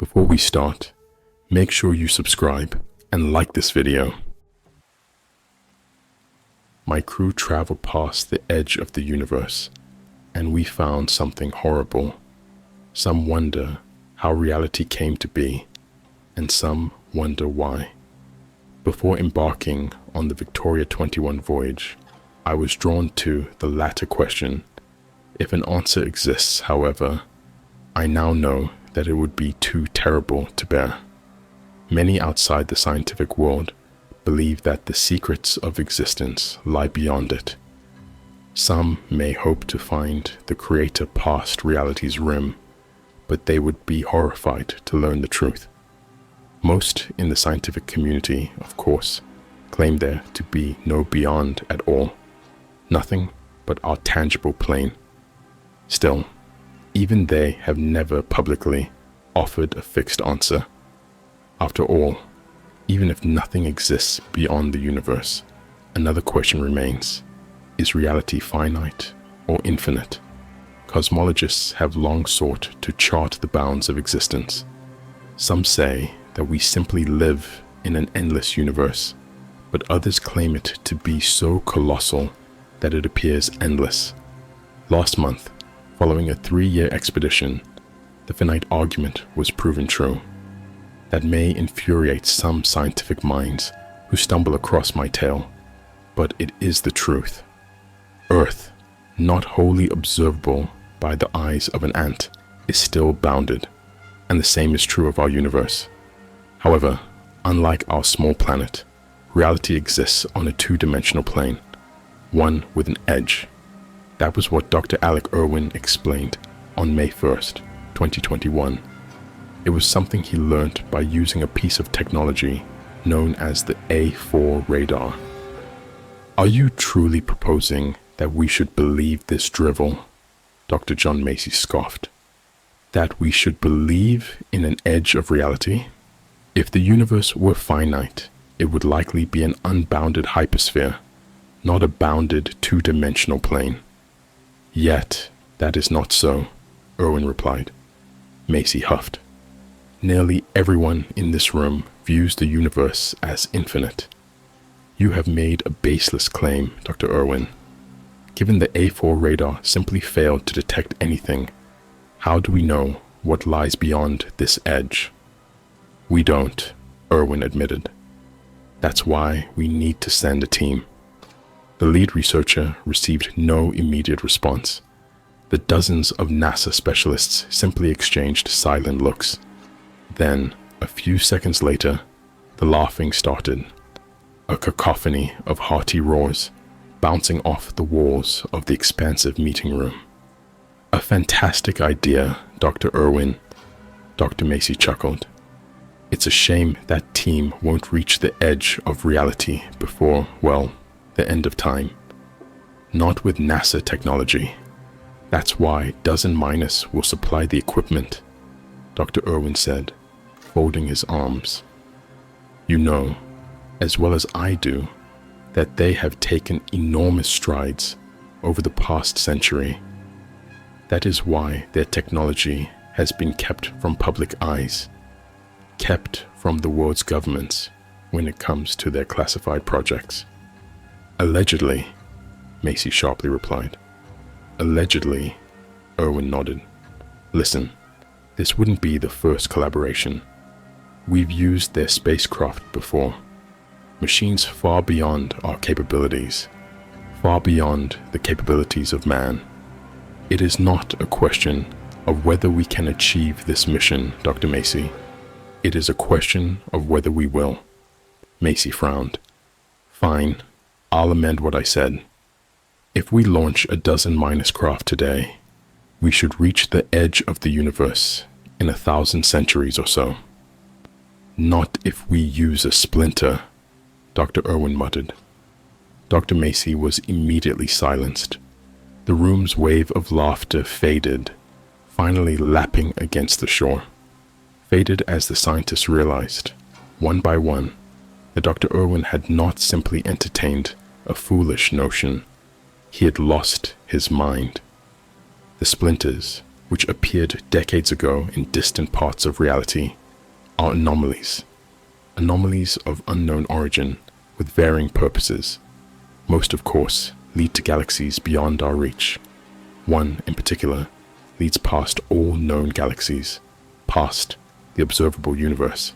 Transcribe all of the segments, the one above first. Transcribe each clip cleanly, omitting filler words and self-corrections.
Before we start, make sure you subscribe and like this video. My crew traveled past the edge of the universe, and we found something horrible. Some wonder how reality came to be, and some wonder why. Before embarking on the Victoria 21 voyage, I was drawn to the latter question. If an answer exists, however, I now know that it would be too terrible to bear. Many outside the scientific world believe that the secrets of existence lie beyond it. Some may hope to find the Creator past reality's rim, but they would be horrified to learn the truth. Most in the scientific community, of course, claim there to be no beyond at all, nothing but our tangible plane. Still, even they have never publicly offered a fixed answer. After all, even if nothing exists beyond the universe, another question remains: is reality finite or infinite? Cosmologists have long sought to chart the bounds of existence. Some say that we simply live in an endless universe, but others claim it to be so colossal that it appears endless. Last month, following a 3-year expedition, the finite argument was proven true. That may infuriate some scientific minds who stumble across my tale, but it is the truth. Earth, not wholly observable by the eyes of an ant, is still bounded, and the same is true of our universe. However, unlike our small planet, reality exists on a two-dimensional plane, one with an edge. That was what Dr. Alec Irwin explained on May 1st, 2021. It was something he learned by using a piece of technology known as the A4 radar. Are you truly proposing that we should believe this drivel? Dr. John Macy scoffed. That we should believe in an edge of reality? If the universe were finite, it would likely be an unbounded hypersphere, not a bounded two-dimensional plane. Yet, that is not so, Irwin replied. Macy huffed. Nearly everyone in this room views the universe as infinite. You have made a baseless claim, Dr. Irwin. Given the A4 radar simply failed to detect anything, how do we know what lies beyond this edge? We don't, Irwin admitted. That's why we need to send a team. The lead researcher received no immediate response. The dozens of NASA specialists simply exchanged silent looks. Then, a few seconds later, the laughing started, a cacophony of hearty roars bouncing off the walls of the expansive meeting room. A fantastic idea, Dr. Irwin, Dr. Macy chuckled. It's a shame that team won't reach the edge of reality before, well, the end of time. Not with NASA technology. That's why Dozen Minus will supply the equipment, Dr. Irwin said, folding his arms. You know, as well as I do, that they have taken enormous strides over the past century. That is why their technology has been kept from public eyes, kept from the world's governments when it comes to their classified projects. Allegedly, Macy sharply replied. Allegedly, Irwin nodded. Listen, this wouldn't be the first collaboration. We've used their spacecraft before. Machines far beyond our capabilities, far beyond the capabilities of man. It is not a question of whether we can achieve this mission, Dr. Macy. It is a question of whether we will. Macy frowned. Fine, I'll amend what I said. If we launch a Dozen Minus craft today, we should reach the edge of the universe in 1,000 centuries or so. Not if we use a splinter, Dr. Irwin muttered. Dr. Macy was immediately silenced. The room's wave of laughter faded, finally lapping against the shore. Faded as the scientists realized, one by one, that Dr. Irwin had not simply entertained a foolish notion. He had lost his mind. The splinters, which appeared decades ago in distant parts of reality, are anomalies. Anomalies of unknown origin with varying purposes. Most, of course, lead to galaxies beyond our reach. One, in particular, leads past all known galaxies, past the observable universe.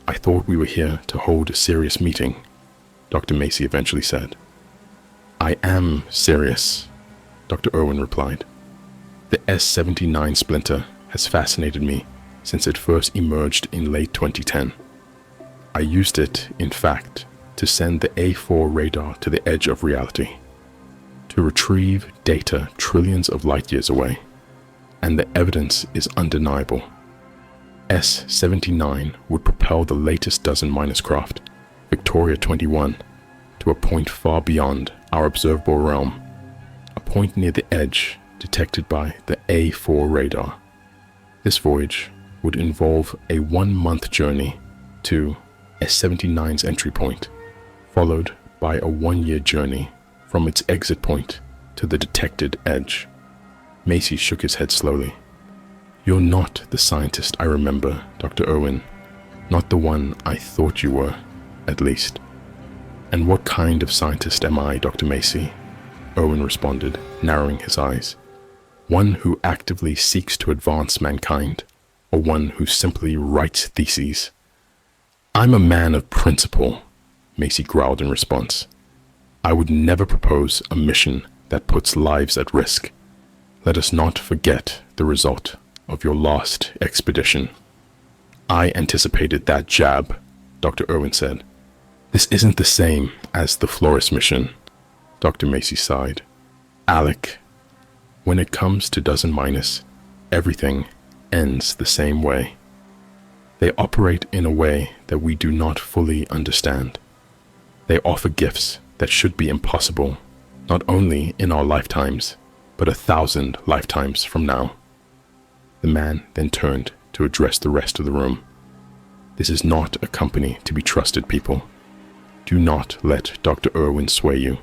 I thought we were here to hold a serious meeting, Dr. Macy eventually said. I am serious, Dr. Irwin replied. The S-79 splinter has fascinated me since it first emerged in late 2010. I used it, in fact, to send the A4 radar to the edge of reality, to retrieve data trillions of light years away, and the evidence is undeniable. S-79 would propel the latest dozen-minus craft, Victoria 21, to a point far beyond our observable realm, a point near the edge detected by the A4 radar. This voyage would involve a 1-month journey to S-79's entry point, followed by a 1-year journey from its exit point to the detected edge. Macy shook his head slowly. You're not the scientist I remember, Dr. Irwin. Not the one I thought you were, at least. And what kind of scientist am I, Dr. Macy? Irwin responded, narrowing his eyes. One who actively seeks to advance mankind, or one who simply writes theses? I'm a man of principle, Macy growled in response. I would never propose a mission that puts lives at risk. Let us not forget the result of your last expedition. I anticipated that jab, Dr. Irwin said. This isn't the same as the Flores mission, Dr. Macy sighed. Alec, when it comes to dozen minus, everything ends the same way. They operate in a way that we do not fully understand. They offer gifts that should be impossible, not only in our lifetimes, but 1,000 lifetimes from now. The man then turned to address the rest of the room. This is not a company to be trusted, people. Do not let Dr. Irwin sway you.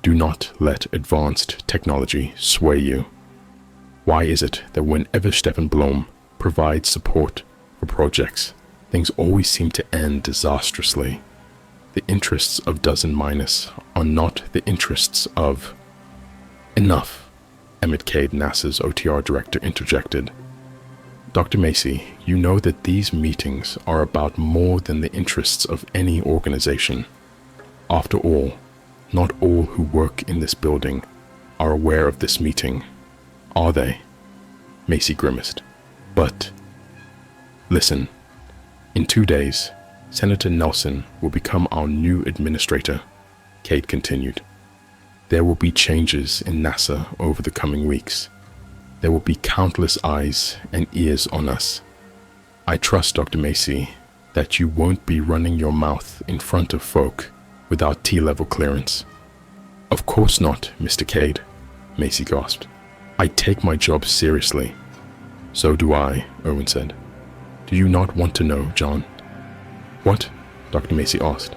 Do not let advanced technology sway you. Why is it that whenever Stefan Blom provides support for projects, things always seem to end disastrously? The interests of dozen minus are not the interests of... Enough, Emmett Cade, NASA's OTR director, interjected. Dr. Macy, you know that these meetings are about more than the interests of any organization. After all, not all who work in this building are aware of this meeting, are they? Macy grimaced. But, listen, in 2 days, Senator Nelson will become our new administrator, Cade continued. There will be changes in NASA over the coming weeks. There will be countless eyes and ears on us. I trust, Dr. Macy, that you won't be running your mouth in front of folk without T-level clearance. Of course not, Mr. Cade, Macy gasped. I take my job seriously. So do I, Irwin said. Do you not want to know, John? What? Dr. Macy asked.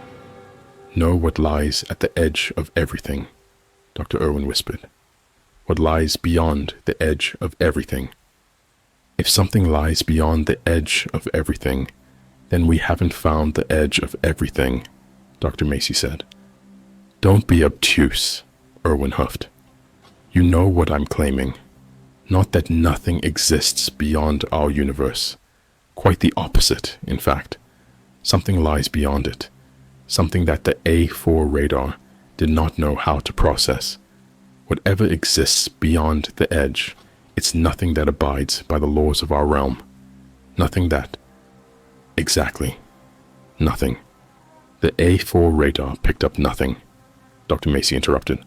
Know what lies at the edge of everything, Dr. Irwin whispered. What lies beyond the edge of everything. If something lies beyond the edge of everything, then we haven't found the edge of everything, Dr. Macy said. Don't be obtuse, Irwin huffed. You know what I'm claiming. Not that nothing exists beyond our universe. Quite the opposite, in fact. Something lies beyond it. Something that the A4 radar did not know how to process. Whatever exists beyond the edge, it's nothing that abides by the laws of our realm. Nothing that... Exactly. Nothing. The A4 radar picked up nothing, Dr. Macy interrupted.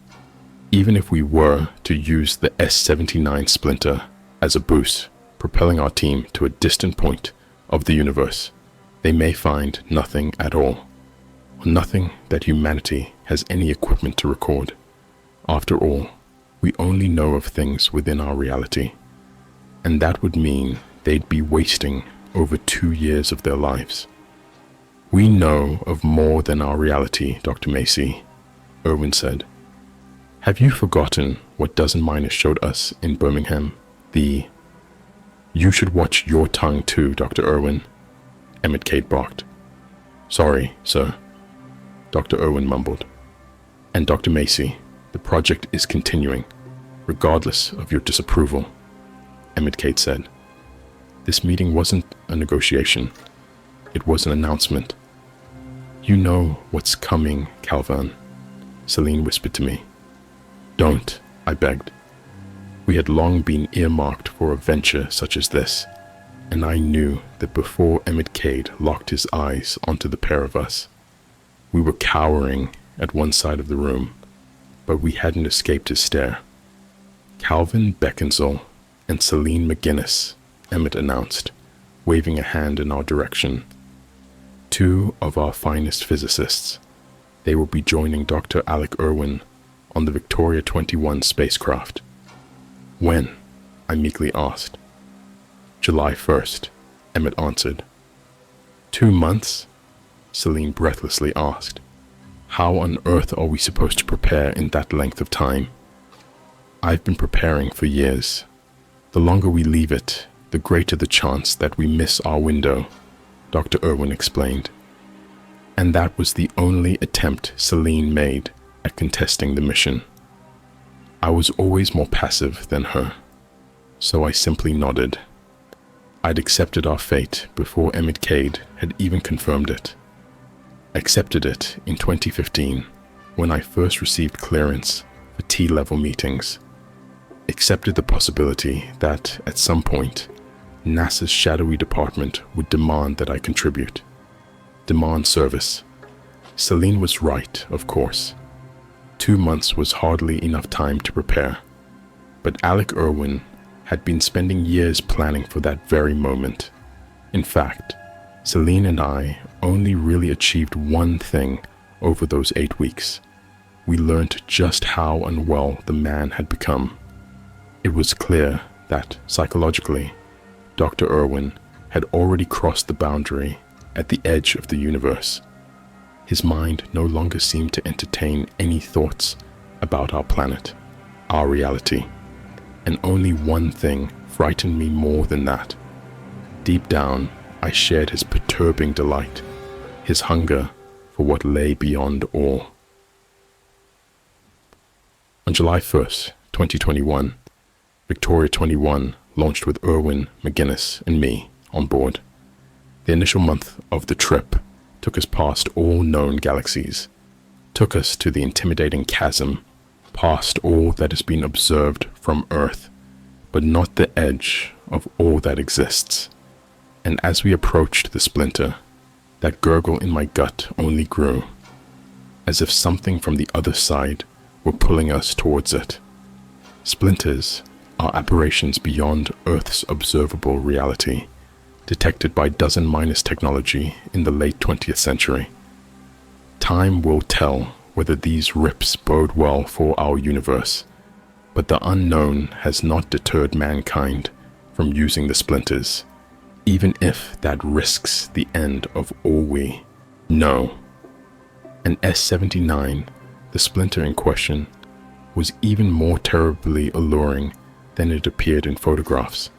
Even if we were to use the S-79 splinter as a boost, propelling our team to a distant point of the universe, they may find nothing at all. Nothing that humanity has any equipment to record. After all, we only know of things within our reality, and that would mean they'd be wasting over 2 years of their lives. We know of more than our reality, Dr. Macy, Irwin said. Have you forgotten what Dozen Miners showed us in Birmingham You should watch your tongue too, Dr. Irwin, Emmett Cade barked. Sorry, sir, Dr. Irwin mumbled. And Dr. Macy, the project is continuing, regardless of your disapproval, Emmett Cade said. This meeting wasn't a negotiation. It was an announcement. You know what's coming, Calvin, Celine whispered to me. Don't, I begged. We had long been earmarked for a venture such as this, and I knew that before Emmett Cade locked his eyes onto the pair of us, we were cowering at one side of the room, but we hadn't escaped his stare. Calvin Beckinsale and Celine McGinnis, Emmett announced, waving a hand in our direction. Two of our finest physicists. They will be joining Dr. Alec Irwin on the Victoria 21 spacecraft. When? I meekly asked. July 1st, Emmett answered. 2 months? Celine breathlessly asked. How on earth are we supposed to prepare in that length of time? I've been preparing for years. The longer we leave it, the greater the chance that we miss our window, Dr. Irwin explained. And that was the only attempt Celine made at contesting the mission. I was always more passive than her, so I simply nodded. I'd accepted our fate before Emmett Cade had even confirmed it. Accepted it in 2015 when I first received clearance for T-level meetings. Accepted the possibility that at some point NASA's shadowy department would demand that I contribute. Demand service. Celine was right, of course. 2 months was hardly enough time to prepare, but Alec Irwin had been spending years planning for that very moment. In fact, Celine and I only really achieved one thing over those 8 weeks. We learned just how unwell the man had become. It was clear that, psychologically, Dr. Irwin had already crossed the boundary at the edge of the universe. His mind no longer seemed to entertain any thoughts about our planet, our reality. And only one thing frightened me more than that. Deep down, I shared his perturbing delight, his hunger for what lay beyond all. On July 1st, 2021, Victoria 21 launched with Irwin, McGinnis, and me on board. The initial month of the trip took us past all known galaxies, took us to the intimidating chasm, past all that has been observed from Earth, but not the edge of all that exists. And as we approached the splinter, that gurgle in my gut only grew, as if something from the other side were pulling us towards it. Splinters are aberrations beyond Earth's observable reality, detected by dozen-minus technology in the late 20th century. Time will tell whether these rips bode well for our universe, but the unknown has not deterred mankind from using the splinters, even if that risks the end of all we know. An S-79, the splinter in question, was even more terribly alluring than it appeared in photographs.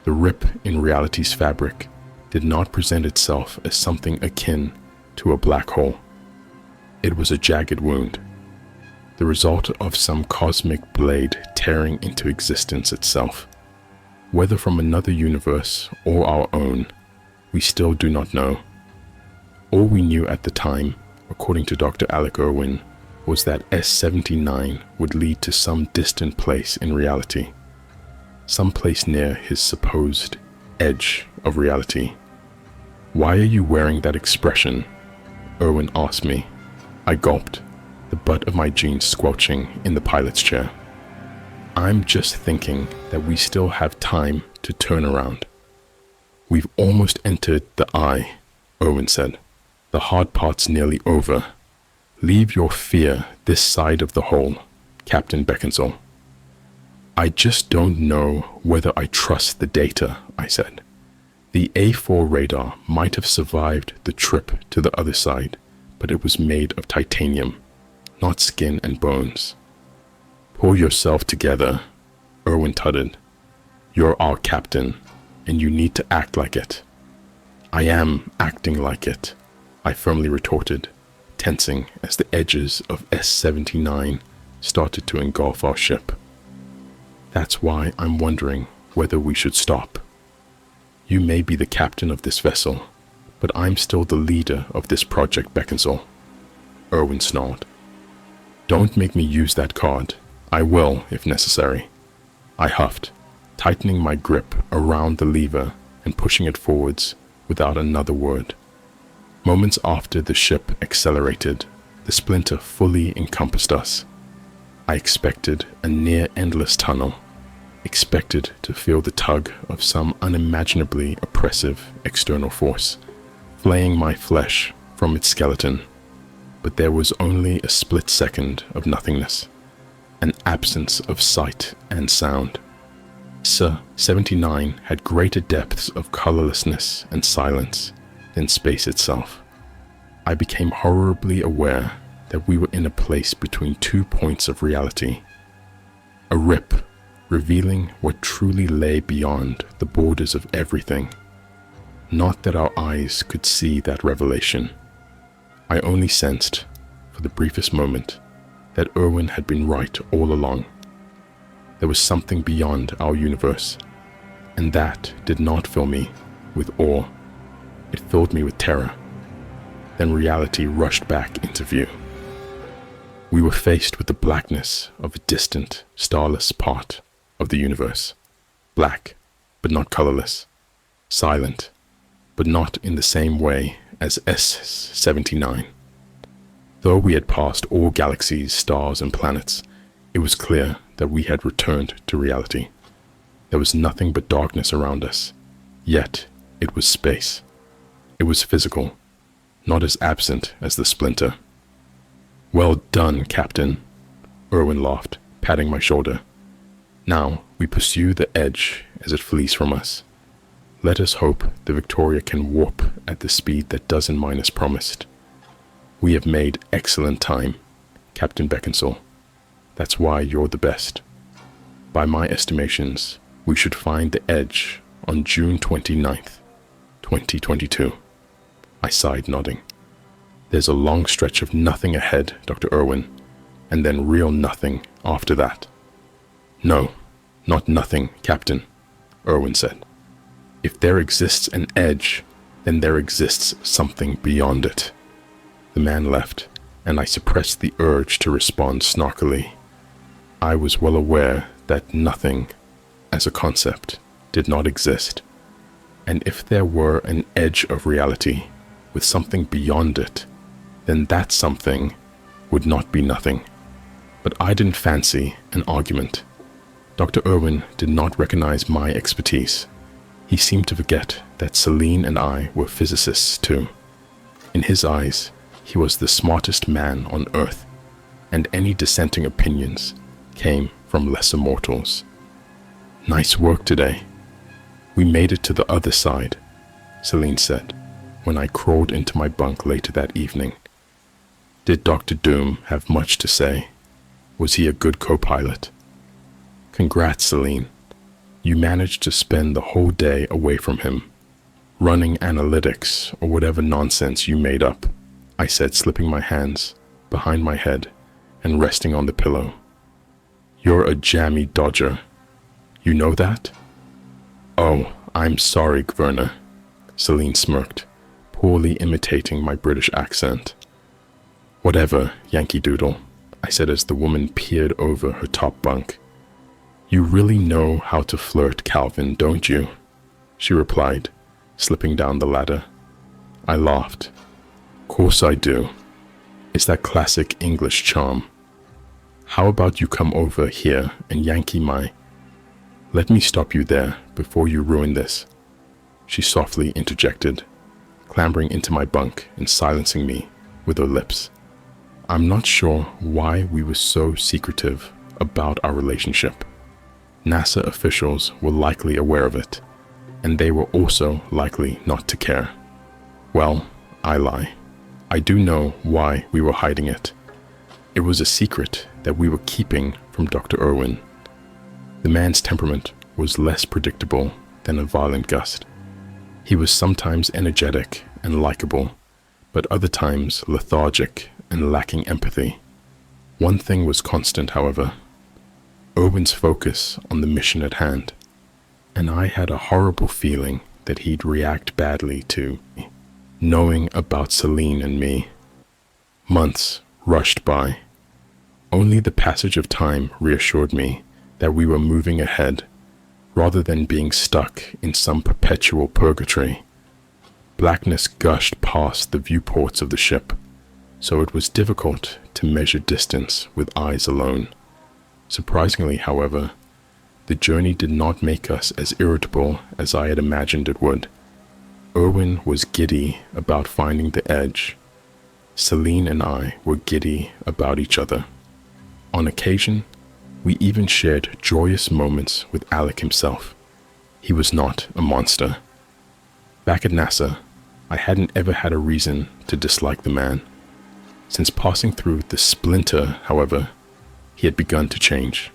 The rip in reality's fabric did not present itself as something akin to a black hole. It was a jagged wound, the result of some cosmic blade tearing into existence itself. Whether from another universe or our own, we still do not know. All we knew at the time, according to Dr. Alec Irwin, was that S-79 would lead to some distant place in reality, some place near his supposed edge of reality. "Why are you wearing that expression?" Irwin asked me. I gulped, the butt of my jeans squelching in the pilot's chair. "I'm just thinking that we still have time to turn around." "We've almost entered the eye," Irwin said. "The hard part's nearly over. Leave your fear this side of the hole, Captain Beckinsale." "I just don't know whether I trust the data," I said. "The A4 radar might have survived the trip to the other side, but it was made of titanium, not skin and bones." "Pull yourself together," Irwin tutted. You're our captain, and you need to act like it. I am acting like it, I firmly retorted, tensing as the edges of S-79 started to engulf our ship. That's why I'm wondering whether we should stop. You may be the captain of this vessel, but I'm still the leader of this Project Beckinsale. Irwin snarled. Don't make me use that card. I will, if necessary. I huffed, tightening my grip around the lever and pushing it forwards without another word. Moments after the ship accelerated, the splinter fully encompassed us. I expected a near-endless tunnel, expected to feel the tug of some unimaginably oppressive external force, flaying my flesh from its skeleton. But there was only a split second of nothingness, an absence of sight and sound. S-79 had greater depths of colorlessness and silence than space itself. I became horribly aware that we were in a place between 2 points of reality. A rip, revealing what truly lay beyond the borders of everything. Not that our eyes could see that revelation. I only sensed, for the briefest moment, that Irwin had been right all along. There was something beyond our universe, and that did not fill me with awe. It filled me with terror. Then reality rushed back into view. We were faced with the blackness of a distant, starless part of the universe. Black, but not colorless. Silent, but not in the same way as S-79. Though we had passed all galaxies, stars, and planets, it was clear that we had returned to reality. There was nothing but darkness around us, yet it was space. It was physical, not as absent as the splinter. Well done, Captain, Irwin laughed, patting my shoulder. Now we pursue the edge as it flees from us. Let us hope the Victoria can warp at the speed that Dozen Minus promised. We have made excellent time, Captain Beckinsale. That's why you're the best. By my estimations, we should find the edge on June 29th, 2022. I sighed, nodding. There's a long stretch of nothing ahead, Dr. Irwin, and then real nothing after that. No, not nothing, Captain, Irwin said. If there exists an edge, then there exists something beyond it. The man left, and I suppressed the urge to respond snarkily. I was well aware that nothing, as a concept, did not exist, and if there were an edge of reality with something beyond it, then that something would not be nothing. But I didn't fancy an argument. Dr. Irwin did not recognize my expertise. He seemed to forget that Celine and I were physicists too. In his eyes, he was the smartest man on Earth, and any dissenting opinions came from lesser mortals. Nice work today. We made it to the other side, Celine said, when I crawled into my bunk later that evening. Did Dr. Doom have much to say? Was he a good co-pilot? Congrats, Celine. You managed to spend the whole day away from him, running analytics or whatever nonsense you made up, I said, slipping my hands behind my head and resting on the pillow. You're a jammy dodger. You know that? Oh, I'm sorry, Werner, Celine smirked, poorly imitating my British accent. Whatever, Yankee Doodle, I said as the woman peered over her top bunk. You really know how to flirt, Calvin, don't you? She replied, slipping down the ladder. I laughed. Course I do. It's that classic English charm. How about you come over here and Yankee my... Let me stop you there before you ruin this, she softly interjected, clambering into my bunk and silencing me with her lips. I'm not sure why we were so secretive about our relationship. NASA officials were likely aware of it, and they were also likely not to care. Well, I lie. I do know why we were hiding it. It was a secret that we were keeping from Dr. Irwin. The man's temperament was less predictable than a violent gust. He was sometimes energetic and likable, but other times lethargic and lacking empathy. One thing was constant, however: Owen's focus on the mission at hand, and I had a horrible feeling that he'd react badly to knowing about Celine and me. Months rushed by. Only the passage of time reassured me that we were moving ahead rather than being stuck in some perpetual purgatory. Blackness gushed past the viewports of the ship, so it was difficult to measure distance with eyes alone. Surprisingly, however, the journey did not make us as irritable as I had imagined it would. Owen was giddy about finding the edge. Celine and I were giddy about each other. On occasion, we even shared joyous moments with Alec himself. He was not a monster. Back at NASA, I hadn't ever had a reason to dislike the man. Since passing through the splinter, however, he had begun to change.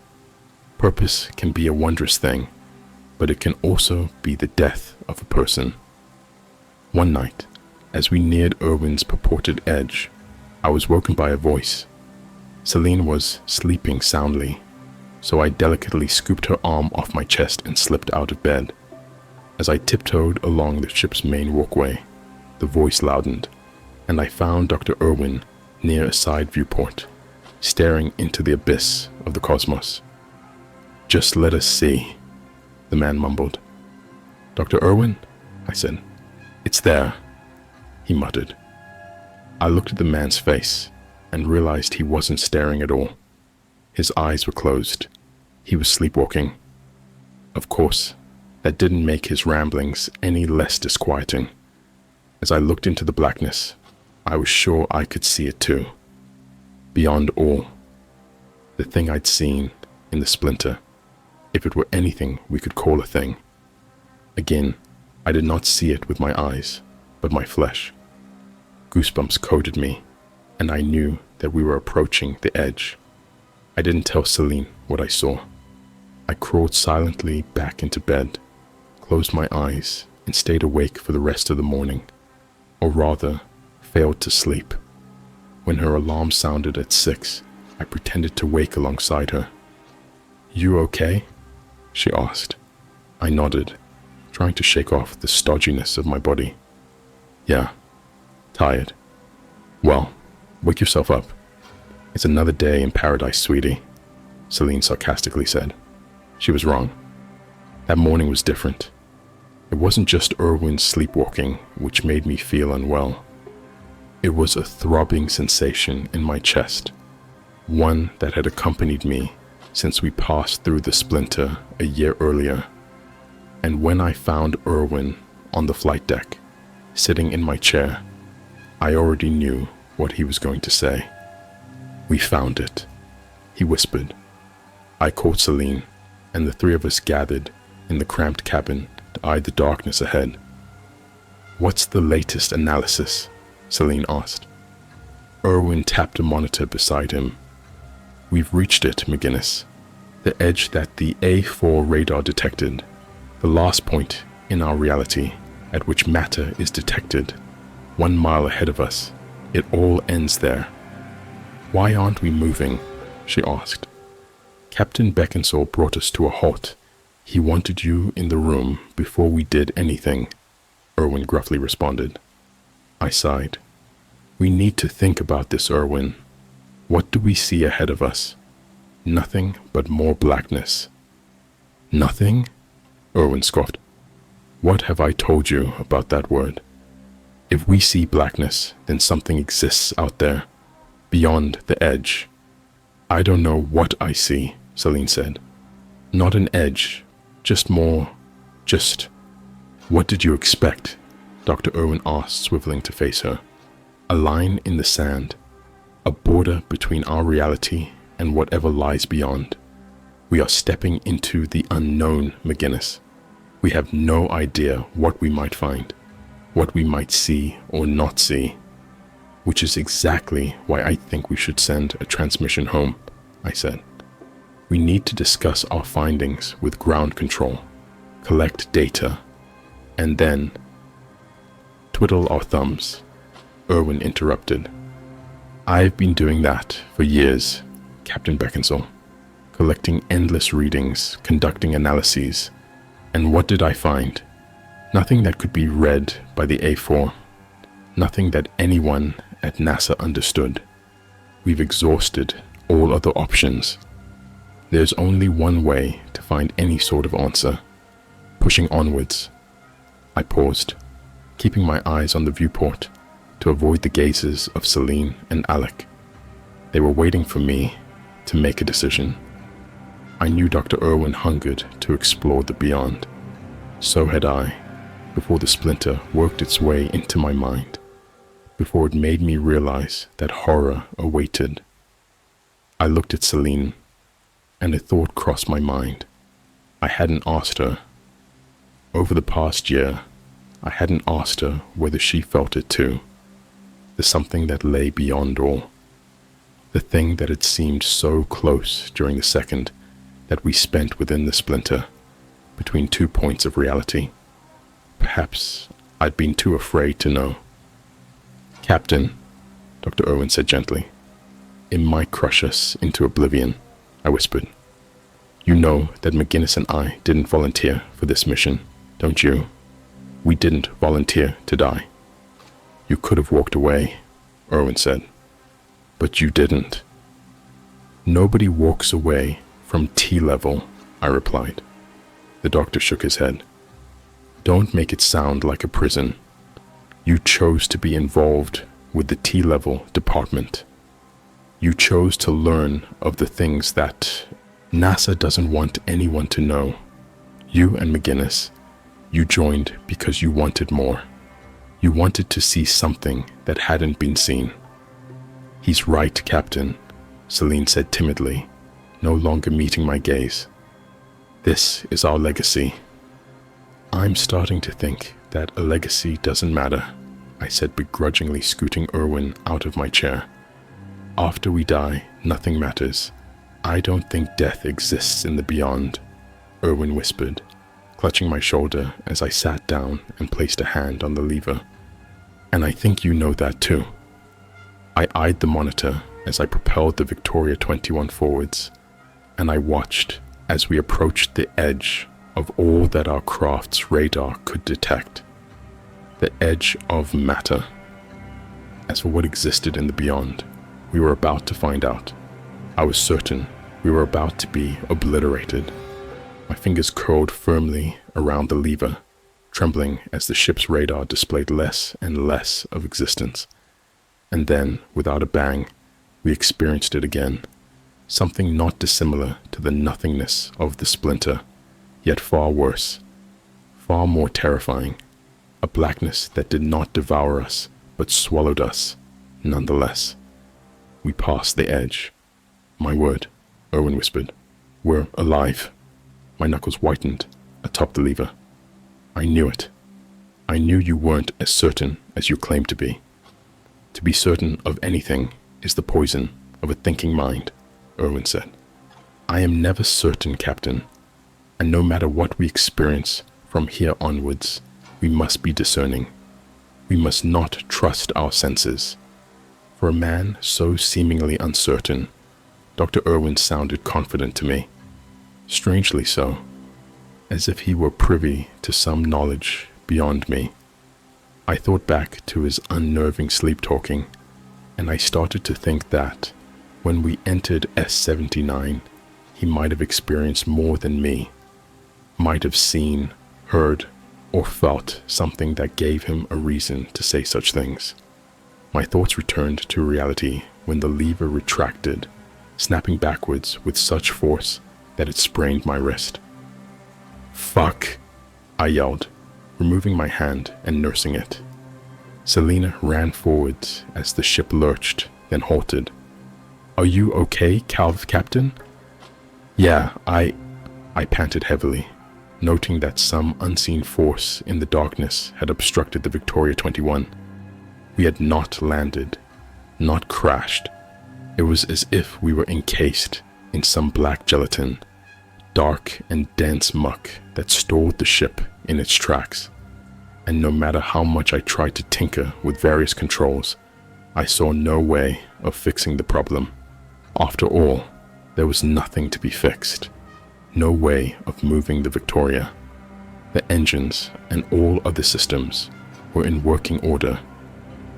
Purpose can be a wondrous thing, but it can also be the death of a person. One night, as we neared Irwin's purported edge, I was woken by a voice. Celine was sleeping soundly, so I delicately scooped her arm off my chest and slipped out of bed. As I tiptoed along the ship's main walkway, the voice loudened, and I found Dr. Irwin near a side viewport, staring into the abyss of the cosmos. "Just let us see," the man mumbled. "Dr. Irwin?" I said. "It's there," he muttered. I looked at the man's face and realized he wasn't staring at all. His eyes were closed. He was sleepwalking. Of course, that didn't make his ramblings any less disquieting. As I looked into the blackness, I was sure I could see it too. Beyond all, the thing I'd seen in the splinter, if it were anything we could call a thing. Again, I did not see it with my eyes, but my flesh. Goosebumps coated me, and I knew that we were approaching the edge. I didn't tell Celine what I saw. I crawled silently back into bed, closed my eyes, and stayed awake for the rest of the morning, or rather, failed to sleep. When her alarm sounded at 6, I pretended to wake alongside her. "You okay?" she asked. I nodded, trying to shake off the stodginess of my body. "Yeah, tired." "Well, wake yourself up. It's another day in paradise, sweetie," Celine sarcastically said. She was wrong. That morning was different. It wasn't just Irwin's sleepwalking which made me feel unwell. It was a throbbing sensation in my chest, one that had accompanied me since we passed through the splinter a year earlier. And when I found Irwin on the flight deck, sitting in my chair, I already knew what he was going to say. "We found it," he whispered. I called Celine, and the three of us gathered in the cramped cabin to eye the darkness ahead. "What's the latest analysis?" Celine asked. Irwin tapped a monitor beside him. "We've reached it, McGinnis. The edge that the A4 radar detected. The last point in our reality at which matter is detected. 1 mile ahead of us. It all ends there." "Why aren't we moving?" she asked. "Captain Beckinsale brought us to a halt. He wanted you in the room before we did anything," Irwin gruffly responded. I sighed. "We need to think about this, Irwin. What do we see ahead of us? Nothing but more blackness." "Nothing?" Irwin scoffed. "What have I told you about that word? If we see blackness, then something exists out there, beyond the edge." "I don't know what I see," Celine said. "Not an edge, just more, just..." "What did you expect?" Dr. Irwin asked, swiveling to face her. "A line in the sand, a border between our reality and whatever lies beyond. We are stepping into the unknown, McGinnis. We have no idea what we might find, what we might see or not see. Which is exactly why I think we should send a transmission home," I said. We need to discuss our findings with ground control, collect data, and then twiddle our thumbs. Irwin interrupted. I've been doing that for years, Captain Beckinsale, collecting endless readings, conducting analyses. And what did I find? Nothing that could be read by the A4. Nothing that anyone at NASA understood. We've exhausted all other options. There's only one way to find any sort of answer. Pushing onwards. I paused, keeping my eyes on the viewport to avoid the gazes of Celine and Alec. They were waiting for me to make a decision. I knew Dr. Irwin hungered to explore the beyond. So had I, before the splinter worked its way into my mind, before it made me realize that horror awaited. I looked at Celine, and a thought crossed my mind. I hadn't asked her. Over the past year, I hadn't asked her whether she felt it too. The something that lay beyond all. The thing that had seemed so close during the second that we spent within the splinter, between 2 points of reality. Perhaps I'd been too afraid to know. Captain, Dr. Irwin said gently, it might crush us into oblivion, I whispered. You know that McGinnis and I didn't volunteer for this mission, don't you? We didn't volunteer to die. You could have walked away, Irwin said, but you didn't. Nobody walks away from T-level, I replied. The doctor shook his head. Don't make it sound like a prison. You chose to be involved with the T-level department. You chose to learn of the things that NASA doesn't want anyone to know. You and McGinnis, you joined because you wanted more. You wanted to see something that hadn't been seen. He's right, Captain, Celine said timidly, no longer meeting my gaze. This is our legacy. I'm starting to think that a legacy doesn't matter, I said, begrudgingly scooting Irwin out of my chair. After we die, nothing matters. I don't think death exists in the beyond, Irwin whispered, clutching my shoulder as I sat down and placed a hand on the lever. And I think you know that too. I eyed the monitor as I propelled the Victoria 21 forwards, and I watched as we approached the edge of all that our craft's radar could detect. The edge of matter. As for what existed in the beyond, we were about to find out. I was certain we were about to be obliterated. My fingers curled firmly around the lever, trembling as the ship's radar displayed less and less of existence. And then, without a bang, we experienced it again. Something not dissimilar to the nothingness of the splinter, yet far worse, far more terrifying. A blackness that did not devour us, but swallowed us, nonetheless. We passed the edge. My word, Irwin whispered. We're alive. My knuckles whitened atop the lever. I knew it. I knew you weren't as certain as you claimed to be. To be certain of anything is the poison of a thinking mind, Irwin said. I am never certain, Captain, and no matter what we experience from here onwards, we must be discerning. We must not trust our senses. For a man so seemingly uncertain, Dr. Irwin sounded confident to me. Strangely so, as if he were privy to some knowledge beyond me. I thought back to his unnerving sleep-talking, and I started to think that, when we entered S-79, he might have experienced more than me, might have seen, heard, or felt something that gave him a reason to say such things. My thoughts returned to reality when the lever retracted, snapping backwards with such force that it sprained my wrist. Fuck, I yelled, removing my hand and nursing it. Selena ran forwards as the ship lurched, then halted. Are you okay, Captain? Yeah, I panted heavily, noting that some unseen force in the darkness had obstructed the Victoria 21. We had not landed, not crashed. It was as if we were encased in some black gelatin, dark and dense muck that stalled the ship in its tracks. And no matter how much I tried to tinker with various controls, I saw no way of fixing the problem. After all, there was nothing to be fixed. No way of moving the Victoria. The engines and all other systems were in working order.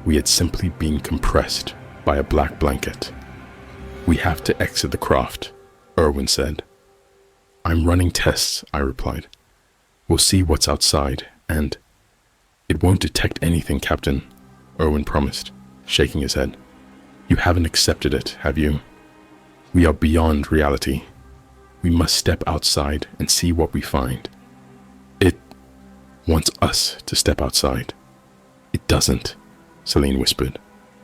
We had simply been compressed by a black blanket. "We have to exit the craft," Irwin said. "I'm running tests," I replied. "We'll see what's outside, and—" "It won't detect anything, Captain," Irwin promised, shaking his head. "You haven't accepted it, have you? We are beyond reality. We must step outside and see what we find. It wants us to step outside." "It doesn't," Celine whispered.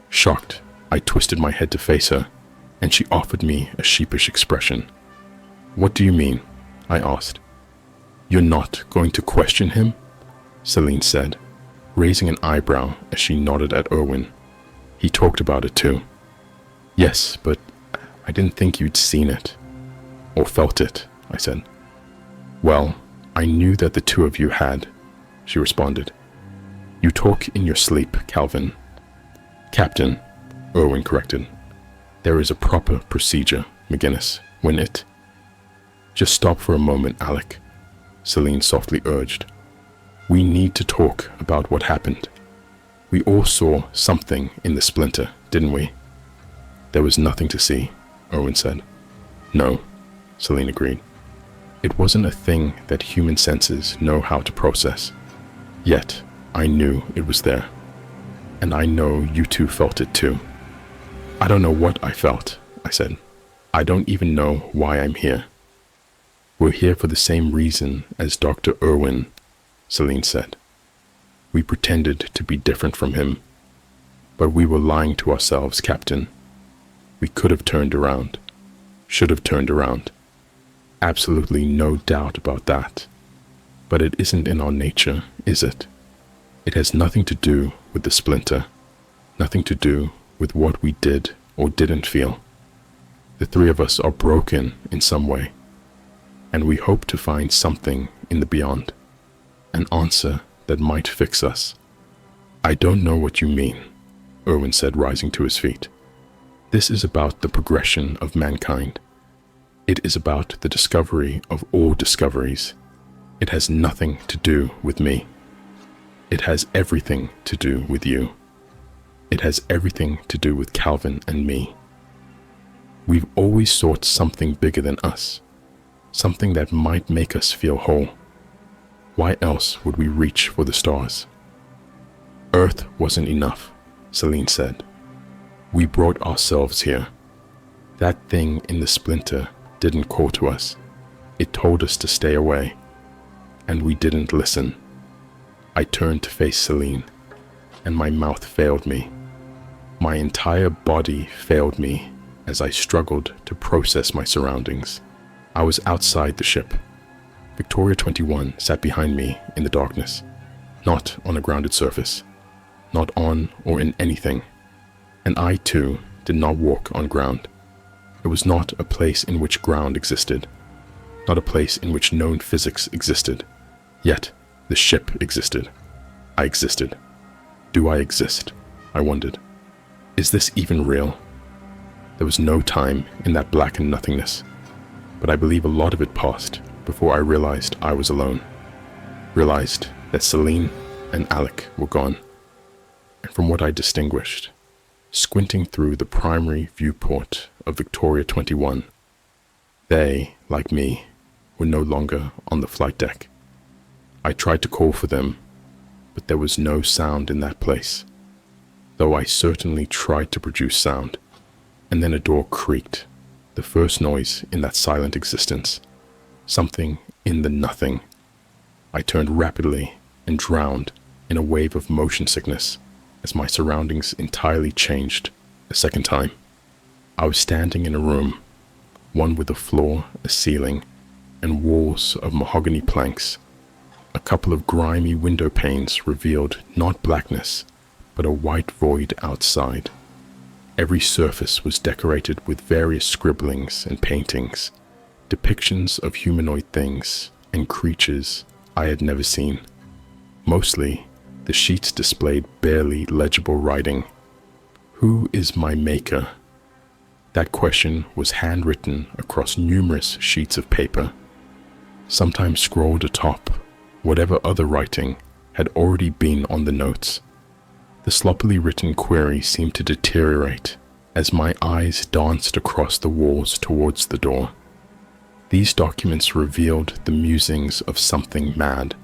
Shocked, I twisted my head to face her, and she offered me a sheepish expression. "What do you mean?" I asked. "You're not going to question him?" Celine said, raising an eyebrow as she nodded at Irwin. "He talked about it too." "Yes, but I didn't think you'd seen it. Or felt it," I said. "Well, I knew that the two of you had," she responded. "You talk in your sleep, Calvin." "Captain," Irwin corrected. "There is a proper procedure, McGinnis, when it—" "Just stop for a moment, Alec," Celine softly urged. "We need to talk about what happened. We all saw something in the splinter, didn't we?" "There was nothing to see," Irwin said. "No," Celine agreed. "It wasn't a thing that human senses know how to process. Yet, I knew it was there. And I know you two felt it too." "I don't know what I felt," I said. "I don't even know why I'm here." "We're here for the same reason as Dr. Irwin," Celine said. "We pretended to be different from him. But we were lying to ourselves, Captain. We could have turned around. Should have turned around. Absolutely no doubt about that. But it isn't in our nature, is it? It has nothing to do with the splinter. Nothing to do with what we did or didn't feel. The three of us are broken in some way. And we hope to find something in the beyond. An answer that might fix us." "I don't know what you mean," Irwin said, rising to his feet. "This is about the progression of mankind. It is about the discovery of all discoveries. It has nothing to do with me. It has everything to do with you. It has everything to do with Calvin and me. We've always sought something bigger than us, something that might make us feel whole. Why else would we reach for the stars?" "Earth wasn't enough," Celine said. "We brought ourselves here. That thing in the splinter didn't call to us. It told us to stay away. And we didn't listen." I turned to face Celine, and my mouth failed me. My entire body failed me as I struggled to process my surroundings. I was outside the ship. Victoria 21 sat behind me in the darkness, not on a grounded surface, not on or in anything. And I, too, did not walk on ground. It was not a place in which ground existed, not a place in which known physics existed. Yet, the ship existed. I existed. Do I exist? I wondered. Is this even real? There was no time in that blackened nothingness, but I believe a lot of it passed before I realized I was alone. Realized that Celine and Alec were gone. And from what I distinguished, squinting through the primary viewport of Victoria 21, they, like me, were no longer on the flight deck. I tried to call for them, but there was no sound in that place, though I certainly tried to produce sound. And then a door creaked, the first noise in that silent existence, something in the nothing. I turned rapidly and drowned in a wave of motion sickness as my surroundings entirely changed a second time. I was standing in a room, one with a floor, a ceiling, and walls of mahogany planks. A couple of grimy window panes revealed not blackness, but a white void outside. Every surface was decorated with various scribblings and paintings, depictions of humanoid things and creatures I had never seen. Mostly, the sheets displayed barely legible writing. Who is my maker? That question was handwritten across numerous sheets of paper, sometimes scrolled atop whatever other writing had already been on the notes. The sloppily written query seemed to deteriorate as my eyes danced across the walls towards the door. These documents revealed the musings of something mad.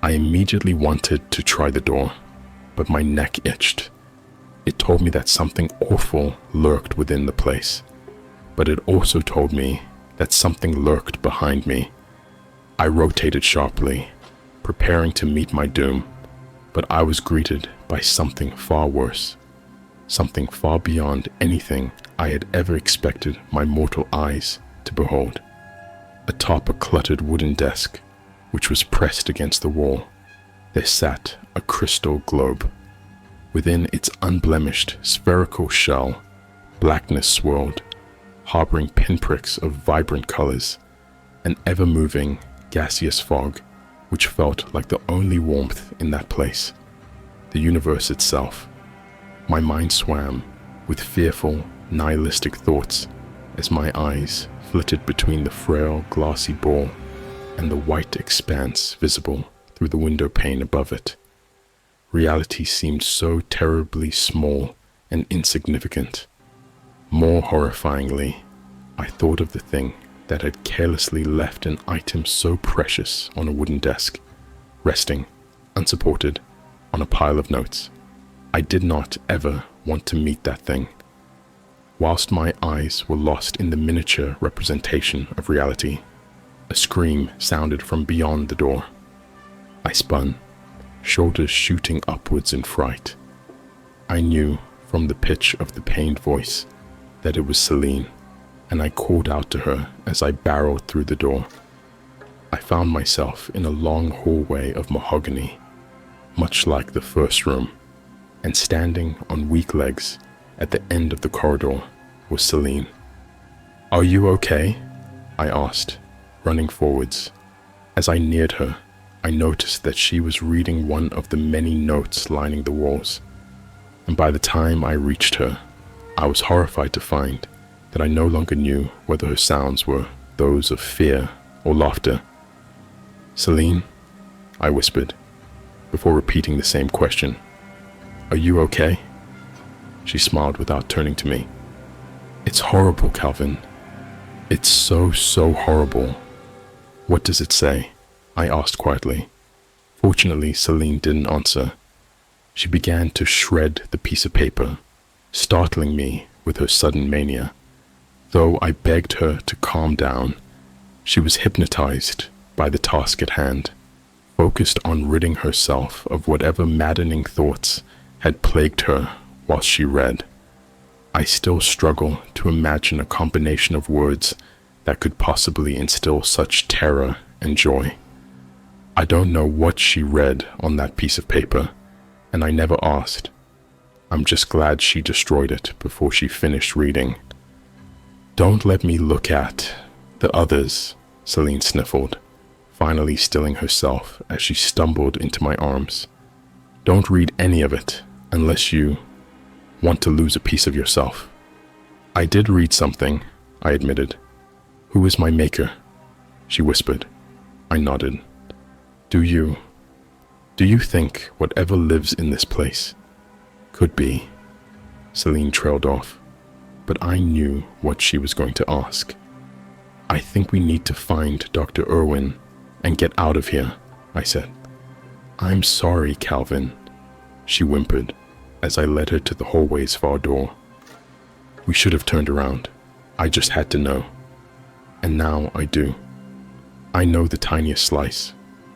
I immediately wanted to try the door, but my neck itched. It told me that something awful lurked within the place, but it also told me that something lurked behind me. I rotated sharply, preparing to meet my doom, but I was greeted by something far worse, something far beyond anything I had ever expected my mortal eyes to behold. Atop a cluttered wooden desk, which was pressed against the wall, there sat a crystal globe. Within its unblemished spherical shell, blackness swirled, harboring pinpricks of vibrant colors, an ever-moving, gaseous fog, which felt like the only warmth in that place, the universe itself. My mind swam with fearful, nihilistic thoughts as my eyes flitted between the frail, glassy ball and the white expanse visible through the window pane above it. Reality seemed so terribly small and insignificant. More horrifyingly, I thought of the thing that had carelessly left an item so precious on a wooden desk, resting, unsupported, on a pile of notes. I did not ever want to meet that thing. Whilst my eyes were lost in the miniature representation of reality, a scream sounded from beyond the door. I spun, shoulders shooting upwards in fright. I knew from the pitch of the pained voice that it was Celine, and I called out to her as I barreled through the door. I found myself in a long hallway of mahogany, much like the first room, and standing on weak legs at the end of the corridor was Celine. "Are you okay?" I asked, running forwards. As I neared her, I noticed that she was reading one of the many notes lining the walls, and by the time I reached her, I was horrified to find that I no longer knew whether her sounds were those of fear or laughter. "Celine," I whispered, before repeating the same question. "Are you okay?" She smiled without turning to me. "It's horrible, Calvin. It's so horrible." "What does it say?" I asked quietly. Fortunately, Celine didn't answer. She began to shred the piece of paper, startling me with her sudden mania. Though I begged her to calm down, she was hypnotized by the task at hand, focused on ridding herself of whatever maddening thoughts had plagued her whilst she read. I still struggle to imagine a combination of words that could possibly instill such terror and joy. I don't know what she read on that piece of paper, and I never asked. I'm just glad she destroyed it before she finished reading. "Don't let me look at the others," Celine sniffled, finally stilling herself as she stumbled into my arms. "Don't read any of it unless you want to lose a piece of yourself." "I did read something," I admitted. "Who is my maker?" she whispered. I nodded. Do you think whatever lives in this place could be?" Celine trailed off, but I knew what she was going to ask. "I think we need to find Dr. Irwin and get out of here," I said. "I'm sorry, Calvin," she whimpered as I led her to the hallway's far door. "We should have turned around. I just had to know. And now I do. I know the tiniest slice,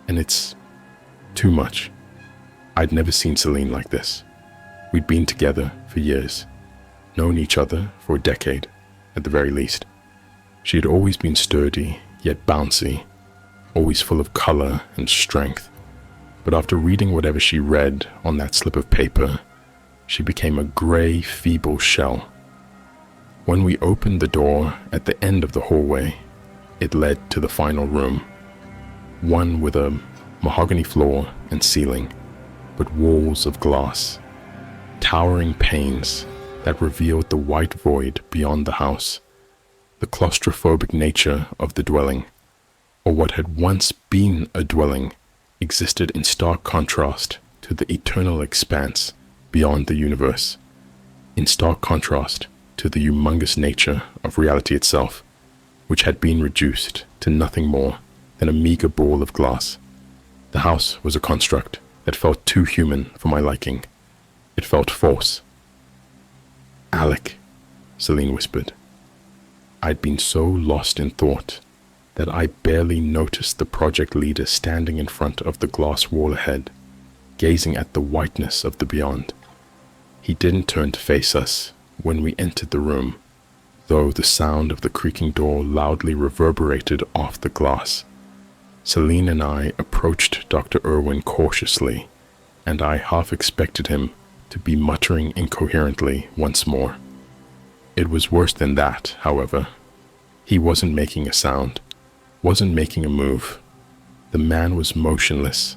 and it's too much." I'd never seen Celine like this. We'd been together for years, known each other for a decade, at the very least. She had always been sturdy, yet bouncy, always full of color and strength. But after reading whatever she read on that slip of paper, she became a gray, feeble shell. When we opened the door at the end of the hallway, it led to the final room, one with a mahogany floor and ceiling, but walls of glass, towering panes that revealed the white void beyond the house, the claustrophobic nature of the dwelling, or what had once been a dwelling, existed in stark contrast to the eternal expanse beyond the universe, in stark contrast to the humongous nature of reality itself, which had been reduced to nothing more than a meager ball of glass. The house was a construct that felt too human for my liking. It felt false. "Alec," Celine whispered. I'd been so lost in thought that I barely noticed the project leader standing in front of the glass wall ahead, gazing at the whiteness of the beyond. He didn't turn to face us when we entered the room, though the sound of the creaking door loudly reverberated off the glass. Celine and I approached Dr. Irwin cautiously, and I half expected him to be muttering incoherently once more. It was worse than that, however. He wasn't making a sound, wasn't making a move. The man was motionless,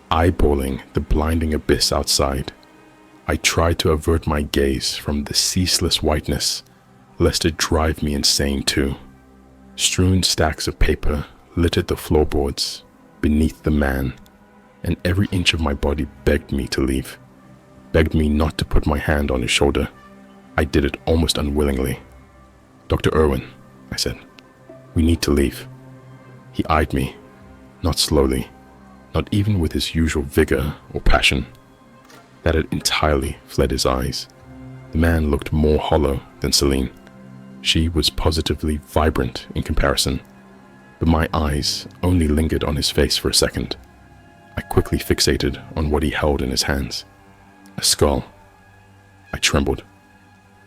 eyeballing the blinding abyss outside. I tried to avert my gaze from the ceaseless whiteness, lest it drive me insane too. Strewn stacks of paper littered the floorboards beneath the man, and every inch of my body begged me to leave, begged me not to put my hand on his shoulder. I did it almost unwillingly. "Dr. Irwin," I said, "we need to leave." He eyed me, not slowly, not even with his usual vigor or passion. That had entirely fled his eyes. The man looked more hollow than Celine. She was positively vibrant in comparison, but my eyes only lingered on his face for a second. I quickly fixated on what he held in his hands. A skull. I trembled.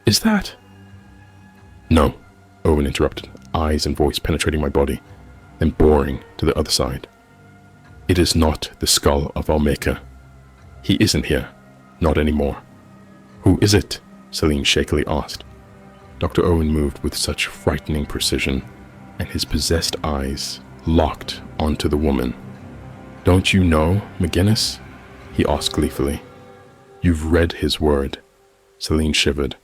"Is that—" "No," Owen interrupted, eyes and voice penetrating my body, then boring to the other side. "It is not the skull of our maker. He isn't here. Not anymore." "Who is it?" Celine shakily asked. Dr. Owen moved with such frightening precision, and his possessed eyes locked onto the woman. "Don't you know, McGinnis?" he asked gleefully. "You've read his word." Celine shivered.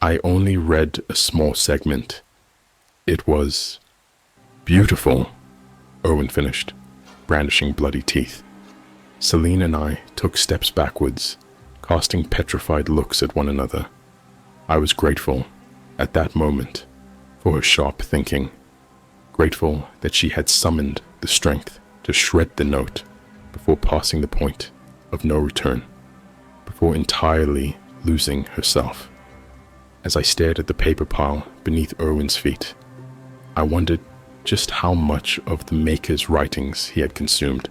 "I only read a small segment. It was beautiful," Owen finished, brandishing bloody teeth. Celine and I took steps backwards, casting petrified looks at one another. I was grateful, at that moment, for her sharp thinking, grateful that she had summoned the strength to shred the note before passing the point of no return, before entirely losing herself. As I stared at the paper pile beneath Irwin's feet, I wondered just how much of the maker's writings he had consumed.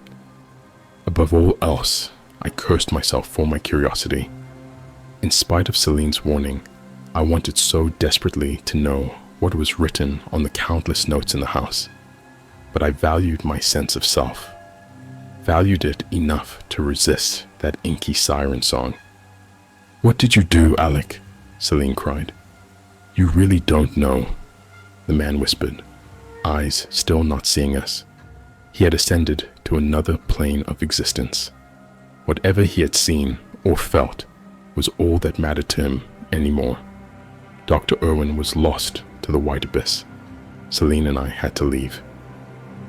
Above all else, I cursed myself for my curiosity. In spite of Celine's warning, I wanted so desperately to know what was written on the countless notes in the house. But I valued my sense of self, valued it enough to resist that inky siren song. "What did you do, Alec?" Celine cried. "You really don't know," the man whispered, eyes still not seeing us. He had ascended to another plane of existence. Whatever he had seen or felt was all that mattered to him anymore. Dr. Irwin was lost to the white abyss. Celine and I had to leave.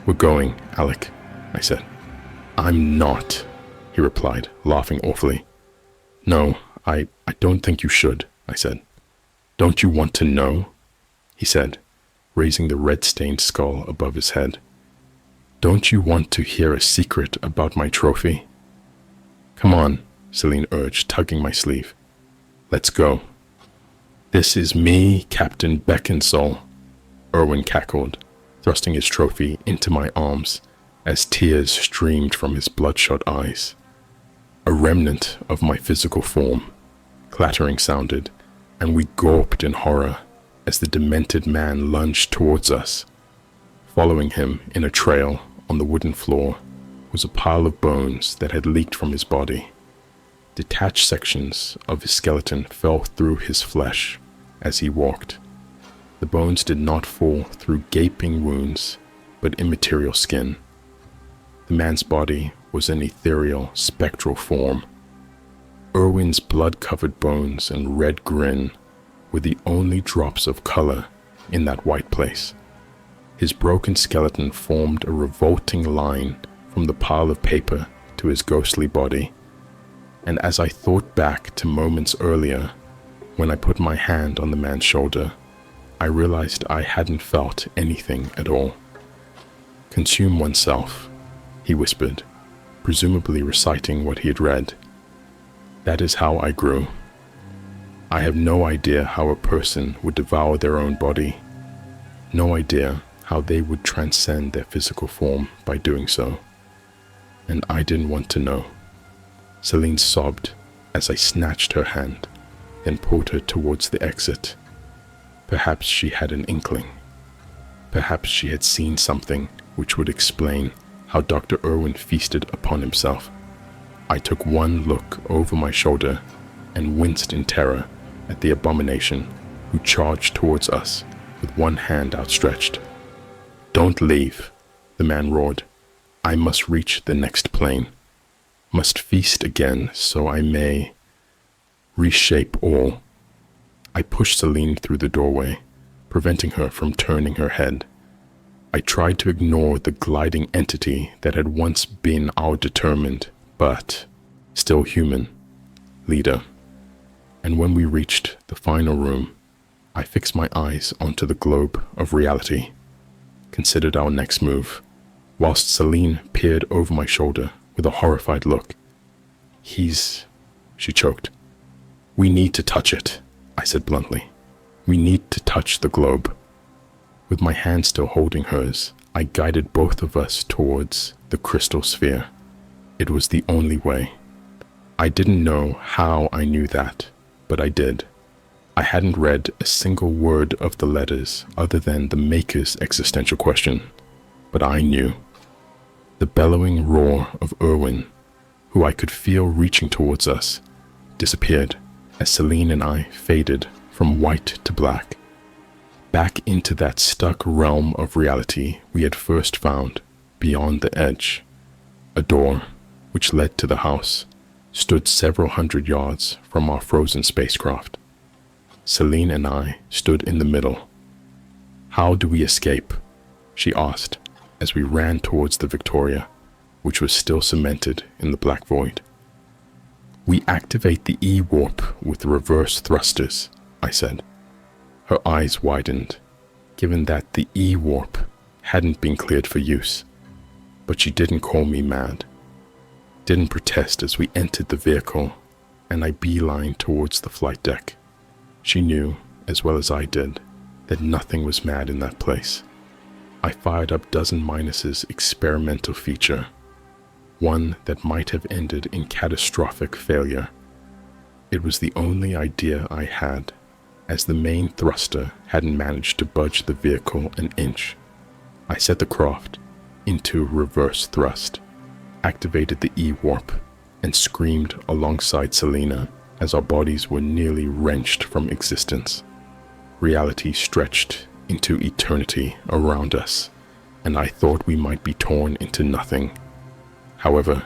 "We're going, Alec," I said. "I'm not," he replied, laughing awfully. "No, I don't think you should," I said. "Don't you want to know?" he said, raising the red-stained skull above his head. "Don't you want to hear a secret about my trophy?" "Come on," Celine urged, tugging my sleeve. "Let's go." "This is me, Captain Beckinsale," Irwin cackled, thrusting his trophy into my arms as tears streamed from his bloodshot eyes. A remnant of my physical form. Clattering sounded, and we gawped in horror as the demented man lunged towards us. Following him in a trail on the wooden floor was a pile of bones that had leaked from his body. Detached sections of his skeleton fell through his flesh as he walked. The bones did not fall through gaping wounds, but immaterial skin. The man's body was an ethereal, spectral form. Irwin's blood-covered bones and red grin were the only drops of color in that white place. His broken skeleton formed a revolting line from the pile of paper to his ghostly body. And as I thought back to moments earlier, when I put my hand on the man's shoulder, I realized I hadn't felt anything at all. "Consume oneself," he whispered, presumably reciting what he had read. "That is how I grew. I have no idea how a person would devour their own body, no idea how they would transcend their physical form by doing so. And I didn't want to know." Celine sobbed as I snatched her hand, then pulled her towards the exit. Perhaps she had an inkling. Perhaps she had seen something which would explain how Dr. Irwin feasted upon himself. I took one look over my shoulder and winced in terror at the abomination who charged towards us with one hand outstretched. "Don't leave," the man roared. "I must reach the next plane. Must feast again so I may reshape all." I pushed Celine through the doorway, preventing her from turning her head. I tried to ignore the gliding entity that had once been our determined, but still human, leader. And when we reached the final room, I fixed my eyes onto the globe of reality, considered our next move, whilst Celine peered over my shoulder with a horrified look. She choked. "We need to touch it," I said bluntly. "We need to touch the globe." With my hand still holding hers, I guided both of us towards the crystal sphere. It was the only way. I didn't know how I knew that, but I did. I hadn't read a single word of the letters other than the Maker's existential question, but I knew. The bellowing roar of Irwin, who I could feel reaching towards us, disappeared as Celine and I faded from white to black, back into that stuck realm of reality we had first found beyond the edge. A door, which led to the house, stood several hundred yards from our frozen spacecraft. Celine and I stood in the middle. "How do we escape?" she asked as we ran towards the Victoria, which was still cemented in the black void. "We activate the E-warp with reverse thrusters," I said. Her eyes widened, given that the E-warp hadn't been cleared for use, but she didn't call me mad, didn't protest as we entered the vehicle, and I beelined towards the flight deck. She knew, as well as I did, that nothing was mad in that place. I fired up Dozen Minus's experimental feature, one that might have ended in catastrophic failure. It was the only idea I had, as the main thruster hadn't managed to budge the vehicle an inch. I set the craft into reverse thrust, activated the E-warp, and screamed alongside Selena as our bodies were nearly wrenched from existence. Reality stretched into eternity around us, and I thought we might be torn into nothing. However,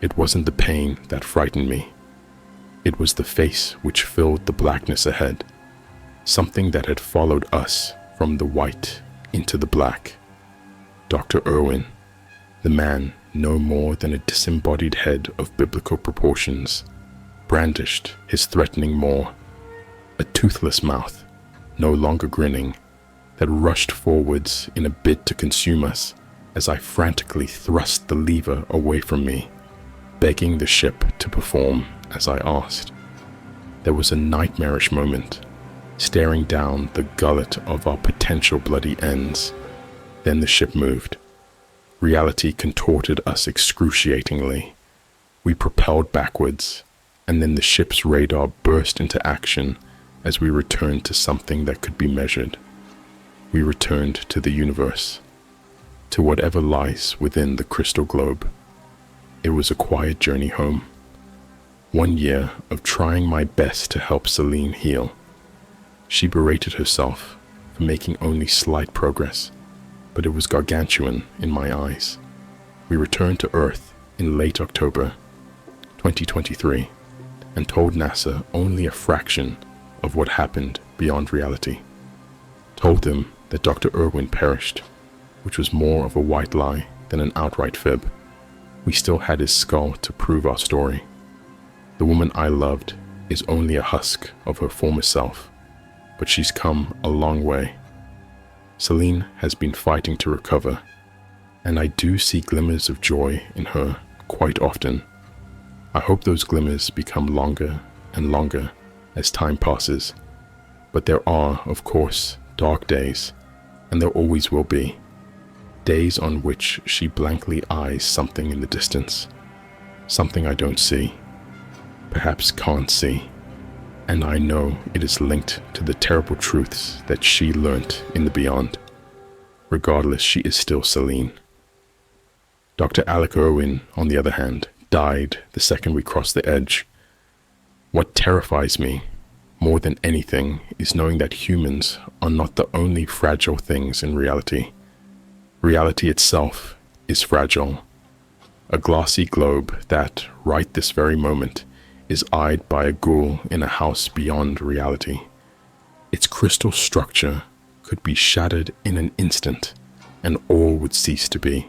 it wasn't the pain that frightened me. It was the face which filled the blackness ahead, something that had followed us from the white into the black. Dr. Irwin, the man no more than a disembodied head of biblical proportions, brandished his threatening maw, a toothless mouth, no longer grinning, that rushed forwards in a bid to consume us as I frantically thrust the lever away from me, begging the ship to perform as I asked. There was a nightmarish moment, staring down the gullet of our potential bloody ends. Then the ship moved. Reality contorted us excruciatingly. We propelled backwards, and then the ship's radar burst into action as we returned to something that could be measured. We returned to the universe, to whatever lies within the crystal globe. It was a quiet journey home, 1 year of trying my best to help Celine heal. She berated herself for making only slight progress, but it was gargantuan in my eyes. We returned to Earth in late October 2023 and told NASA only a fraction of what happened beyond reality. Told them that Dr. Irwin perished, which was more of a white lie than an outright fib. We still had his skull to prove our story. The woman I loved is only a husk of her former self, but she's come a long way. Celine has been fighting to recover, and I do see glimmers of joy in her quite often. I hope those glimmers become longer and longer as time passes. But there are, of course, dark days, and there always will be. Days on which she blankly eyes something in the distance, something I don't see, perhaps can't see, and I know it is linked to the terrible truths that she learnt in the beyond. Regardless, she is still Celine. Dr. Alec Irwin, on the other hand, died the second we crossed the edge. What terrifies me more than anything is knowing that humans are not the only fragile things in reality. Reality itself is fragile. A glassy globe that, right this very moment, is eyed by a ghoul in a house beyond reality. Its crystal structure could be shattered in an instant, and all would cease to be.